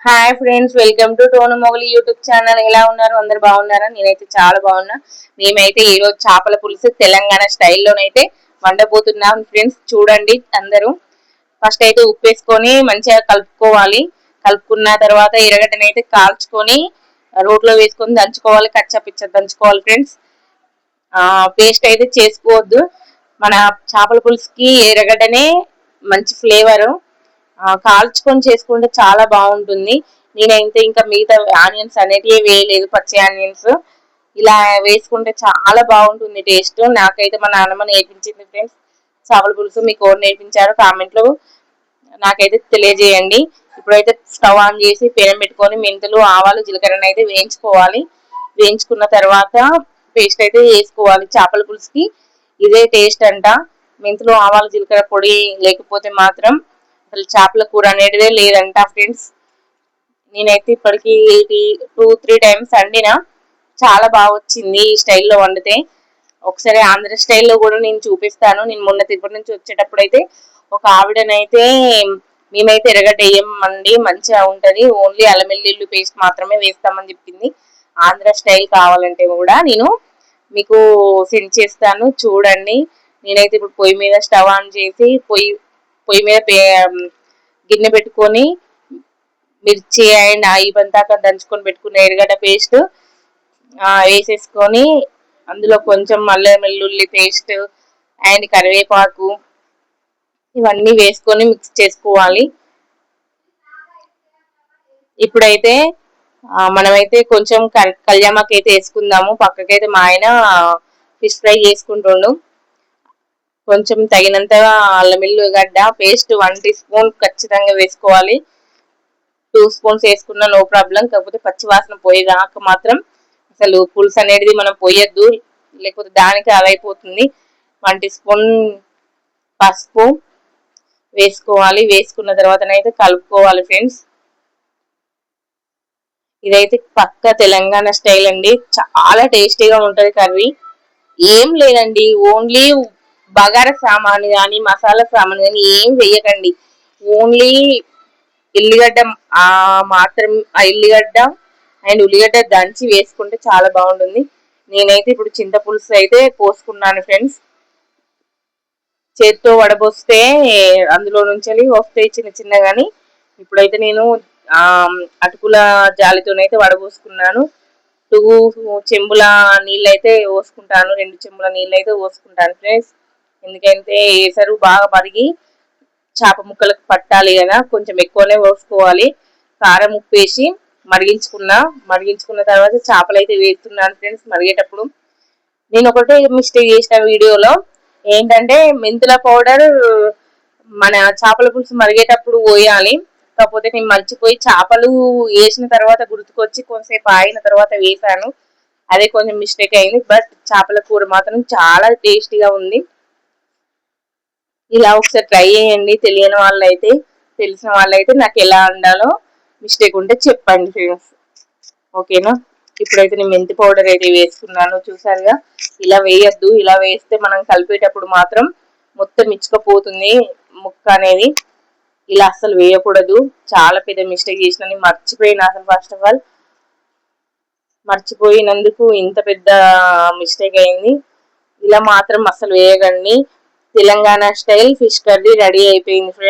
Hi friends, welcome to tone Mogili YouTube channel. ఎలా ఉన్నారు? అందరు బాగున్నారా? నేనైతే చాలా బాగున్నా. మేమైతే ఈ రోజు చేపల పులుసు తెలంగాణ స్టైల్లోనైతే వండబోతున్నాం ఫ్రెండ్స్. చూడండి అందరూ. ఫస్ట్ అయితే ఉప్పు వేసుకొని మంచిగా కలుపుకోవాలి. కలుపుకున్న తర్వాత ఎర్రగడ్డనైతే కాల్చుకొని రోట్లో వేసుకొని దంచుకోవాలి. కచ్చా పిచ్చ దంచుకోవాలి ఫ్రెండ్స్. పేస్ట్ అయితే చేసుకోవద్దు. మన చేపల పులుసుకి ఎర్రగడ్డనే మంచి ఫ్లేవరు. కాల్చుకొని చేసుకుంటే చాలా బాగుంటుంది. నేనైతే ఇంకా మిగతా ఆనియన్స్ అనేటివి వేయలేదు, పచ్చి ఆనియన్స్ ఇలా వేసుకుంటే చాలా బాగుంటుంది టేస్ట్. నాకైతే మా నాన్నమ్మ నేర్పించింది ఫ్రెండ్స్ చేపల పులుసు. మీకు ఎవరు నేర్పించారో కామెంట్ లో నాకైతే తెలియజేయండి. ఇప్పుడైతే స్టవ్ ఆన్ చేసి పెనం పెట్టుకొని మెంతులు, ఆవాలు, జీలకర్ర అయితే వేయించుకోవాలి. వేయించుకున్న తర్వాత పేస్ట్ అయితే వేసుకోవాలి. చేపల పులుసుకి ఇదే టేస్ట్ అంట. మెంతులు, ఆవాలు, జీలకర్ర పొడి లేకపోతే మాత్రం అసలు చేపల కూర అనేటిదే లేదంట ఫ్రెండ్స్. నేనైతే ఇప్పటికి 2-3 టైమ్స్ వండినా. చాలా బాగా వచ్చింది ఈ స్టైల్లో వండితే. ఒకసారి ఆంధ్ర స్టైల్లో కూడా నేను చూపిస్తాను. నేను మొన్న తిరుపతి నుంచి వచ్చేటప్పుడు అయితే ఒక ఆవిడనైతే మేమైతే ఎర్రగడ్డ వేయమండి, మంచిగా ఉంటది, ఓన్లీ అల్లం వెల్లుల్లి పేస్ట్ మాత్రమే వేస్తామని చెప్పింది. ఆంధ్ర స్టైల్ కావాలంటే కూడా నేను మీకు సెండ్ చేస్తాను, చూడండి. నేనైతే ఇప్పుడు పొయ్యి మీద స్టవ్ ఆన్ చేసి పొయ్యి మీద గిన్నె పెట్టుకొని మిర్చి అండ్ ఇవంతా దంచుకొని పెట్టుకున్న ఎర్రగడ్డ పేస్ట్ వేసేసుకొని అందులో కొంచెం అల్లం వెల్లుల్లి పేస్ట్ అండ్ కరివేపాకు ఇవన్నీ వేసుకొని మిక్స్ చేసుకోవాలి. ఇప్పుడైతే మనమైతే కొంచెం కళ్యామాకు అయితే వేసుకుందాము. పక్కకైతే మా ఆయన ఫిష్ ఫ్రై చేసుకుంటుండు. కొంచెం తగినంతగా అల్లం వెల్లుల్లిగడ్డ పేస్ట్ 1 టీ స్పూన్ ఖచ్చితంగా వేసుకోవాలి. 2 స్పూన్స్ వేసుకున్నా నో ప్రాబ్లం. కాకపోతే పచ్చి వాసన పోయేదాకా మాత్రం అసలు పులుసు అనేది మనం పోయొద్దు, లేకపోతే దానికి అదైపోతుంది. 1 టీ స్పూన్ పసుపు వేసుకోవాలి. వేసుకున్న తర్వాతనైతే కలుపుకోవాలి ఫ్రెండ్స్. ఇదైతే పక్క తెలంగాణ స్టైల్ అండి. చాలా టేస్టీగా ఉంటది కర్రీ. ఏం లేదండి, ఓన్లీ బగారా సామాను కానీ మసాలా సామాను కానీ ఏం వేయకండి. ఓన్లీ ఎల్లిగడ్డ మాత్రం, ఆ ఎల్లిగడ్డ అండ్ ఉల్లిగడ్డ దంచి వేసుకుంటే చాలా బాగుంటుంది. నేనైతే ఇప్పుడు చింతపులుసు అయితే పోసుకున్నాను ఫ్రెండ్స్. చేత్తో వడబోస్తే అందులో నుంచి వస్తాయి చిన్న చిన్నగాని. ఇప్పుడైతే నేను అటుకుల జాలితోనైతే వడబోసుకున్నాను. 2 చెంబుల నీళ్ళు అయితే పోసుకుంటాను. 2 చెంబుల నీళ్ళు అయితే పోసుకుంటాను ఫ్రెండ్స్. ఎందుకంటే ఏసరు బాగా మరిగి చేప ముక్కలకు పట్టాలి కదా, కొంచెం ఎక్కువనే పోసుకోవాలి. కారం, ఉప్పు వేసి మరిగించుకున్న తర్వాత చేపలు అయితే వేస్తున్నాను ఫ్రెండ్స్. మరిగేటప్పుడు నేను ఒకటే మిస్టేక్ చేసిన వీడియోలో ఏంటంటే మెంతుల పౌడర్ మన చేపల పులుసు మరిగేటప్పుడు పోయాలి. కాకపోతే నేను మర్చిపోయి చేపలు వేసిన తర్వాత గుర్తుకొచ్చి కొంతసేపు ఆగిన తర్వాత వేసాను. అదే కొంచెం మిస్టేక్ అయింది. బట్ చేపల కూర మాత్రం చాలా టేస్టీగా ఉంది. ఇలా ఒకసారి ట్రై చేయండి. తెలియని వాళ్ళైతే, తెలిసిన వాళ్ళైతే నాకు ఎలా వండాలో మిస్టేక్ ఉంటే చెప్పండి ఫ్రెండ్స్. ఓకేనా? ఇప్పుడైతే నేను మెంతి పౌడర్ అయితే వేసుకున్నాను. చూసారుగా, ఇలా వేయద్దు. ఇలా వేస్తే మనం కలిపేటప్పుడు మాత్రం మొత్తం ఇచ్చుకపోతుంది ముక్క అనేది. ఇలా అస్సలు వేయకూడదు. చాలా పెద్ద మిస్టేక్ చేసిన, నేను మర్చిపోయినా అసలు. ఫస్ట్ ఆఫ్ ఆల్ మర్చిపోయినందుకు ఇంత పెద్ద మిస్టేక్ అయింది. ఇలా మాత్రం అసలు వేయకండి. Telangana style fish curry ready అయిపోయింది ఫ్రెండ్స్.